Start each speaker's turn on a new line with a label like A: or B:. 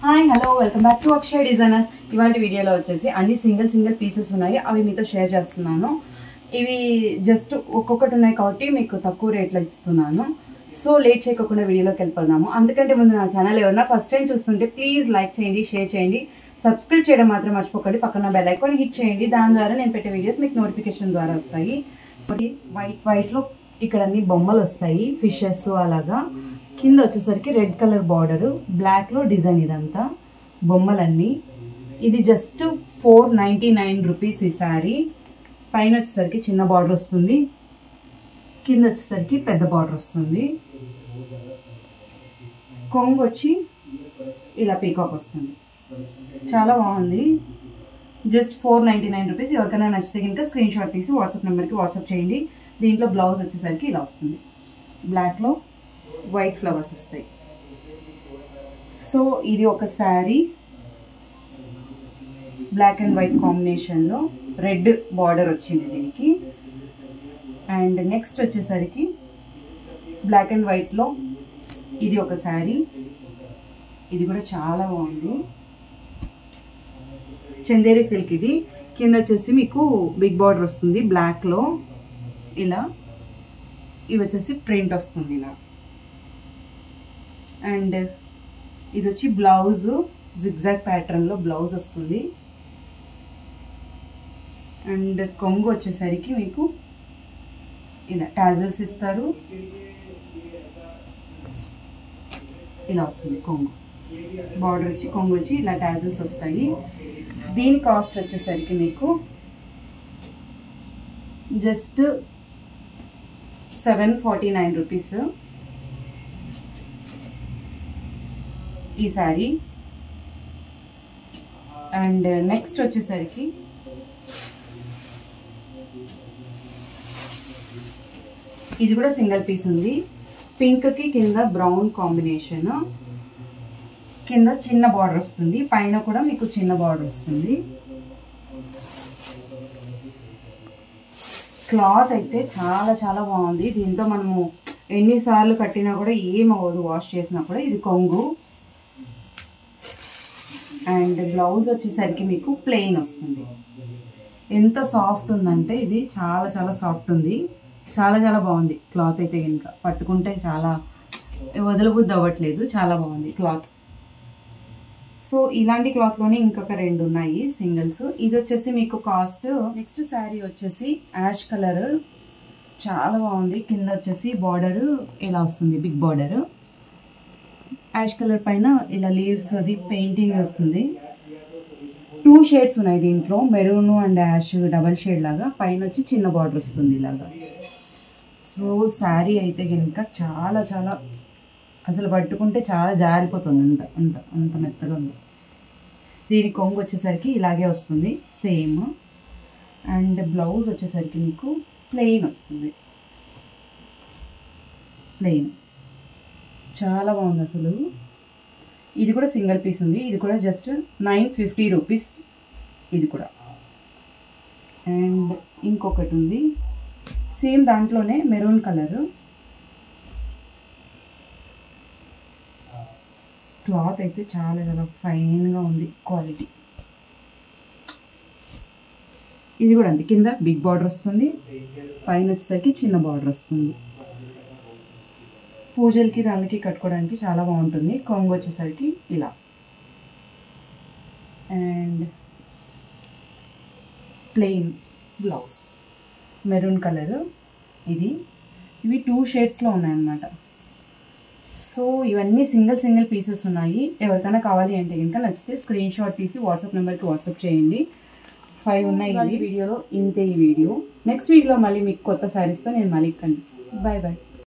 A: Hi hello welcome back to Akshay designers. ఇవాళ వీడియోలో వచ్చేసి అన్ని సింగిల్ పీసెస్ ఉన్నాయి, అవి మీతో షేర్ చేస్తున్నాను. ఇవి జస్ట్ ఒక్కొక్కటి ఉన్నాయి కాబట్టి మీకు తక్కువ రేట్లో ఇస్తున్నాను. సో లేట్ చేయకుండా వీడియోలోకి వెళ్ళిపోదాము. అందుకంటే ముందు నా ఛానల్ ఎవరైనా ఫస్ట్ టైం చూస్తుంటే ప్లీజ్ లైక్ చేయండి, షేర్ చేయండి, సబ్స్క్రైబ్ చేయడం మాత్రం మర్చిపోకండి. పక్కన బెల్ ఐకాన్ హిట్ చేయండి, దాని ద్వారా నేను పెట్టే వీడియోస్ మీకు నోటిఫికేషన్ ద్వారా వస్తాయి. సో వైట్లో ఇక్కడ అన్ని బొమ్మలు వస్తాయి, ఫిషెస్ అలాగా. కింద వచ్చేసరికి రెడ్ కలర్ బార్డరు, బ్లాక్లో డిజైన్, ఇదంతా బొమ్మలన్నీ. ఇది జస్ట్ 499 రూపీస్ ఈ శారీ. పైన వచ్చేసరికి చిన్న బార్డర్ వస్తుంది, కింద వచ్చేసరికి పెద్ద బార్డర్ వస్తుంది. కొంగు వచ్చి ఇలా పీకాక్ వస్తుంది, చాలా బాగుంది. Just 499 rupees. ఎవరికైనా నచ్చితే కనుక స్క్రీన్ షాట్ తీసి వాట్సాప్ నెంబర్కి వాట్సాప్ చేయండి. దీంట్లో బ్లౌజ్ వచ్చేసరికి ఇలా వస్తుంది, బ్లాక్లో వైట్ ఫ్లవర్స్ వస్తాయి. సో ఇది ఒక శారీ, బ్లాక్ అండ్ వైట్ కాంబినేషన్లో రెడ్ బార్డర్ వచ్చింది దీనికి. అండ్ నెక్స్ట్ వచ్చేసరికి బ్లాక్ అండ్ వైట్లో ఇది ఒక శారీ, ఇది కూడా చాలా బాగుంది. చందేరి సిల్క్ ఇది. కింద వచ్చేసి మీకు బిగ్ బార్డర్ వస్తుంది బ్లాక్లో ఇలా. ఇవి వచ్చేసి ప్రింట్ వస్తుంది ఇలా. అండ్ ఇది వచ్చి బ్లౌజ్ జిగ్జాగ్ ప్యాటర్న్లో బ్లౌజ్ వస్తుంది. అండ్ కొంగు వచ్చేసరికి మీకు ఇలా టాజల్స్ ఇస్తారు, ఇలా వస్తుంది కొంగు. బార్డర్ వచ్చి కొంగు వచ్చి ఇలా టాజల్స్ వస్తాయి. దీని కాస్ట్ వచ్చేసరికి మీకు జస్ట్ 749 రూపీస్ ఈ శారీ. అండ్ నెక్స్ట్ వచ్చేసరికి ఇది కూడా సింగిల్ పీస్ ఉంది. పింక్కి కింద బ్రౌన్ కాంబినేషన్, కింద చిన్న బార్డర్ వస్తుంది, పైన కూడా మీకు చిన్న బార్డర్ వస్తుంది. క్లాత్ అయితే చాలా చాలా బాగుంది. దీంతో మనము ఎన్నిసార్లు కట్టినా కూడా ఏం అవ్వదు, వాష్ చేసినా కూడా. ఇది కొంగు. అండ్ బ్లౌజ్ వచ్చేసరికి మీకు ప్లెయిన్ వస్తుంది. ఎంత సాఫ్ట్ ఉందంటే ఇది చాలా చాలా సాఫ్ట్ ఉంది, చాలా చాలా బాగుంది. క్లాత్ అయితే కనుక పట్టుకుంటే చాలా వదలబుద్ధి అవ్వట్లేదు, చాలా బాగుంది క్లాత్. సో ఇలాంటి క్లాత్లోనే ఇంకొక రెండు ఉన్నాయి సింగిల్స్. ఇది వచ్చేసి మీకు కాస్ట్. నెక్స్ట్ శారీ వచ్చేసి యాష్ కలర్, చాలా బాగుంది. కింద వచ్చేసి బార్డర్ ఇలా వస్తుంది, బిగ్ బార్డర్. యాష్ కలర్ పైన ఇలా లీవ్స్ అది పెయింటింగ్ వస్తుంది. 2 షేడ్స్ ఉన్నాయి దీంట్లో, maroon and ash double shade లాగా. పైన వచ్చి చిన్న బార్డర్ వస్తుంది ఇలాగా. సో శారీ అయితే కనుక చాలా చాలా అసలు పట్టుకుంటే చాలా జారిపోతుంది, అంత అంత అంత మెత్తగా ఉంది. దీని కొంగు వచ్చేసరికి ఇలాగే వస్తుంది సేమ్. అండ్ బ్లౌజ్ వచ్చేసరికి మీకు ప్లెయిన్ వస్తుంది, ప్లెయిన్. చాలా బాగుంది అసలు. ఇది కూడా సింగిల్ పీస్ ఉంది. ఇది కూడా జస్ట్ 950 రూపీస్ ఇది కూడా. అండ్ ఇంకొకటి ఉంది సేమ్ దాంట్లోనే మెరూన్ కలర్. క్లాత్ అయితే చాలా చాలా ఫైన్గా ఉంది, క్వాలిటీ. ఇది కూడా అంతే, కింద బిగ్ బార్డర్ వస్తుంది, పైన వచ్చేసరికి చిన్న బార్డర్ వస్తుంది. పూజలకి దానికి కట్టుకోవడానికి చాలా బాగుంటుంది. కొంగు వచ్చేసరికి ఇలా. And plain blouse maroon colour ఇది. ఇవి 2 షేడ్స్లో ఉన్నాయన్నమాట. సో ఇవన్నీ సింగిల్ పీసెస్ ఉన్నాయి. ఎవరికైనా కావాలి అంటే కనుక నచ్చితే స్క్రీన్ షాట్ తీసి వాట్సాప్ నెంబర్కి వాట్సాప్ చేయండి. 5 ఉన్నాయి ఈ వీడియోలో. ఇంతే ఈ వీడియో. నెక్స్ట్ వీడియోలో మళ్ళీ మీకు కొత్త శారీస్తో నేను మళ్ళీ కనిపిస్తాను. Bye bye.